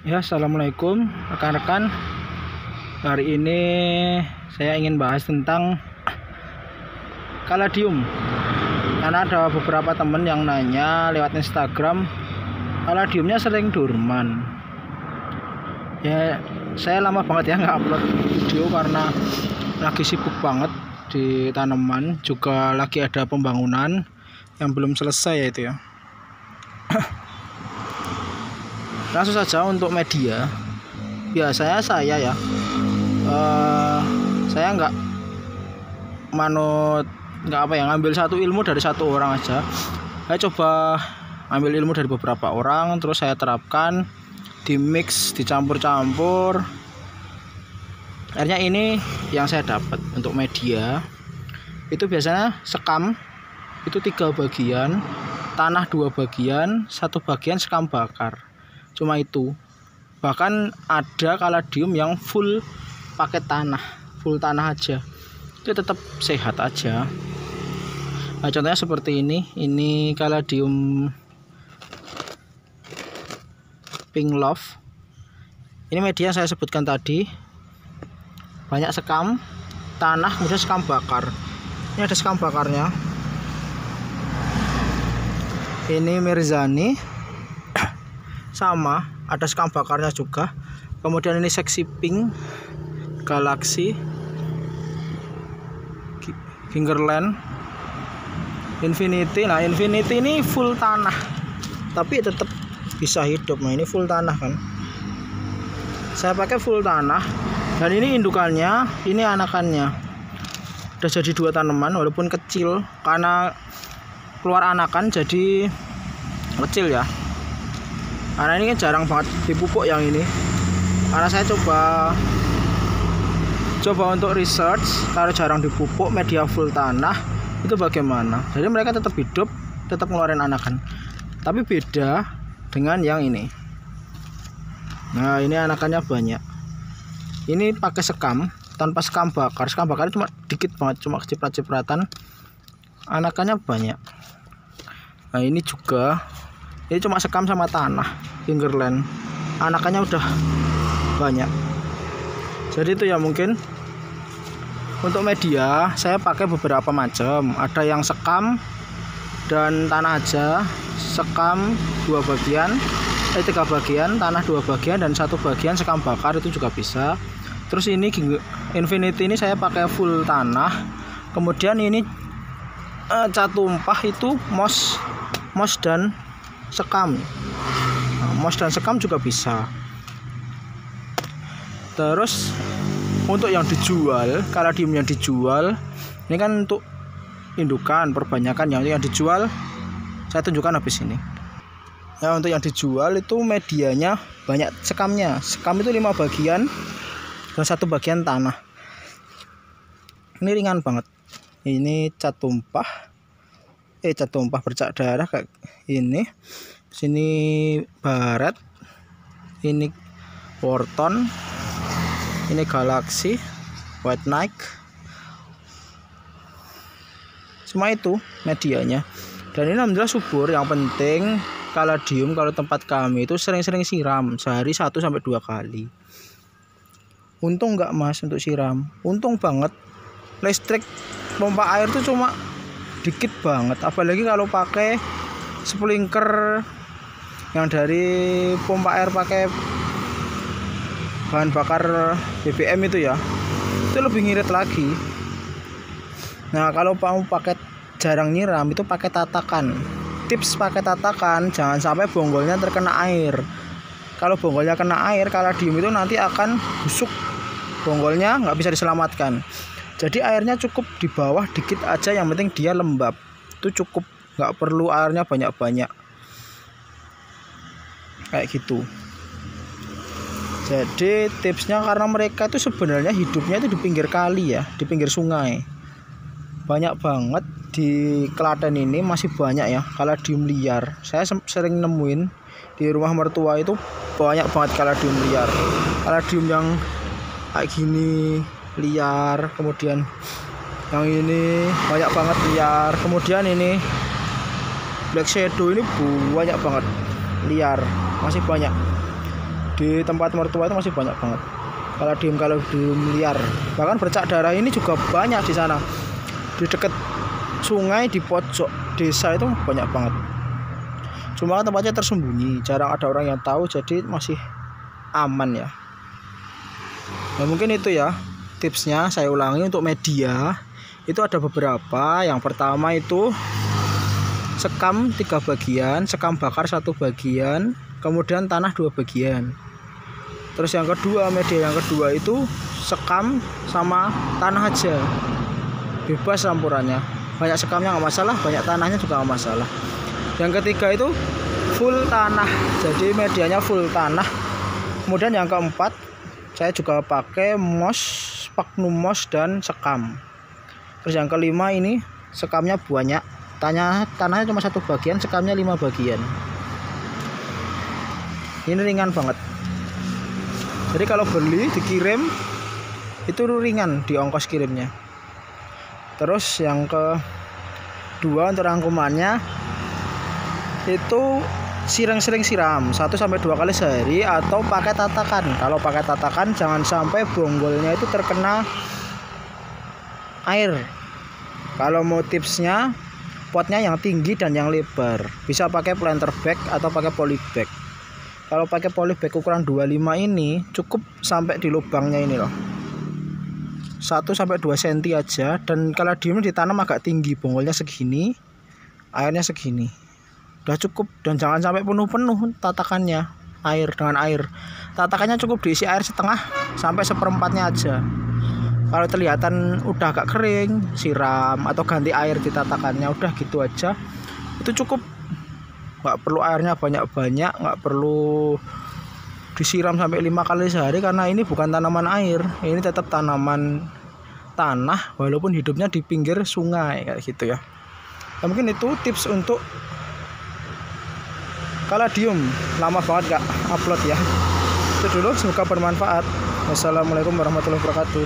Ya, assalamualaikum rekan-rekan. Hari ini saya ingin bahas tentang kaladium. Karena ada beberapa teman yang nanya lewat Instagram, kaladiumnya sering dorman. Ya, saya lama banget ya nggak upload video karena lagi sibuk banget di tanaman, juga lagi ada pembangunan yang belum selesai ya itu ya. Langsung saja untuk media. Biasanya saya ya saya nggak ngambil satu ilmu dari satu orang aja. Saya coba ambil ilmu dari beberapa orang, terus saya terapkan, di mix, dicampur-campur. Akhirnya ini yang saya dapat untuk media. Itu biasanya sekam itu 3 bagian, tanah 2 bagian, 1 bagian sekam bakar. Cuma itu. Bahkan ada kaladium yang full pakai tanah, full tanah aja. Itu tetap sehat aja. Nah, contohnya seperti ini kaladium pink love. Ini media yang saya sebutkan tadi. Banyak sekam, tanah, kemudian sekam bakar. Ini ada sekam bakarnya. Ini Mirzani, sama ada sekam bakarnya juga. Kemudian ini seksi pink, galaxy, fingerland, infinity. Nah, infinity ini full tanah tapi tetap bisa hidup. Nah, ini full tanah kan, saya pakai full tanah. Dan ini indukannya, ini anakannya. Udah jadi 2 tanaman walaupun kecil, karena keluar anakan jadi kecil ya. Karena ini kan jarang banget dipupuk yang ini. Karena saya coba untuk research, kalau jarang dipupuk, media full tanah itu bagaimana. Jadi mereka tetap hidup, tetap ngeluarin anakan. Tapi beda dengan yang ini. Nah, ini anakannya banyak. Ini pakai sekam, tanpa sekam bakar. Sekam bakar cuma dikit banget, cuma ciprat-cipratan. Anakannya banyak. Nah, ini juga. Ini cuma sekam sama tanah, fingerland. Anakannya udah banyak. Jadi itu ya, mungkin untuk media saya pakai beberapa macam. Ada yang sekam dan tanah aja. Sekam 2 bagian, 3 bagian, tanah 2 bagian, dan 1 bagian sekam bakar, itu juga bisa. Terus ini infinity ini saya pakai full tanah. Kemudian ini cat tumpah, itu moss dan sekam. Nah, moss dan sekam juga bisa. Terus untuk yang dijual, kaladium yang dijual ini kan untuk indukan, perbanyakan. Yang dijual saya tunjukkan habis ini ya. Untuk yang dijual itu medianya banyak sekamnya. Sekam itu 5 bagian dan 1 bagian tanah. Ini ringan banget. Ini cat tumpah bercak darah kayak ini. Sini baret, ini Wharton, ini Galaxy, White Night. Cuma itu medianya. Dan ini alhamdulillah subur. Yang penting kaladium kalau tempat kami itu sering-sering siram, sehari 1-2 kali. Untung nggak mas untuk siram, untung banget. Listrik pompa air itu cuma dikit banget, apalagi kalau pakai sprinkler yang dari pompa air pakai bahan bakar BBM itu ya, itu lebih ngirit lagi. Nah, kalau mau pakai jarang nyiram itu pakai tatakan. Tips pakai tatakan, jangan sampai bonggolnya terkena air. Kalau bonggolnya kena air, kaladium itu nanti akan busuk. Bonggolnya nggak bisa diselamatkan. Jadi airnya cukup di bawah dikit aja, yang penting dia lembab. Itu cukup, nggak perlu airnya banyak-banyak. Kayak gitu. Jadi tipsnya, karena mereka itu sebenarnya hidupnya itu di pinggir kali ya, di pinggir sungai. Banyak banget di Klaten ini, masih banyak ya kaladium liar. Saya sering nemuin di rumah mertua itu banyak banget kaladium liar. Kaladium yang kayak gini liar, kemudian yang ini banyak banget liar. Kemudian ini Black Shadow ini banyak banget liar, masih banyak. di tempat mertua itu masih banyak banget kaladium liar. Bahkan bercak darah ini juga banyak di sana, di dekat sungai, di pojok desa itu banyak banget. Cuma kan tempatnya tersembunyi, jarang ada orang yang tahu, jadi masih aman ya. Nah mungkin itu ya tipsnya. Saya ulangi, untuk media itu ada beberapa. Yang pertama itu sekam 3 bagian, sekam bakar 1 bagian, kemudian tanah 2 bagian. Terus yang kedua, media yang kedua itu sekam sama tanah aja, bebas campurannya. Banyak sekamnya nggak masalah, banyak tanahnya juga nggak masalah. Yang ketiga itu full tanah, jadi medianya full tanah. Kemudian yang keempat, saya juga pakai mos, sphagnum moss dan sekam. Terus yang kelima ini sekamnya banyak, tanahnya cuma 1 bagian, sekamnya 5 bagian. Ini ringan banget. Jadi kalau beli dikirim itu ringan di ongkos kirimnya. Terus yang kedua, untuk rangkumannya itu sering-sering siram 1-2 kali sehari atau pakai tatakan. Kalau pakai tatakan jangan sampai bonggolnya itu terkena air. Kalau mau tipsnya, potnya yang tinggi dan yang lebar, bisa pakai planter bag atau pakai polybag. Kalau pakai polybag ukuran 25 ini cukup sampai di lubangnya ini loh, 1-2 cm aja. Dan kaladiumnya ditanam agak tinggi, bonggolnya segini, airnya segini, udah cukup. Dan jangan sampai penuh-penuh tatakannya dengan air. Tatakannya cukup diisi air setengah sampai 1/4-nya aja. Kalau kelihatan udah agak kering, siram atau ganti air di tatakannya, udah gitu aja, itu cukup. Nggak perlu airnya banyak-banyak, nggak perlu disiram sampai 5 kali sehari, karena ini bukan tanaman air, ini tetap tanaman tanah walaupun hidupnya di pinggir sungai kayak gitu ya. Nah, mungkin itu tips untuk kaladium. Lama banget nggak upload ya. Itu dulu, semoga bermanfaat. Wassalamualaikum warahmatullahi wabarakatuh.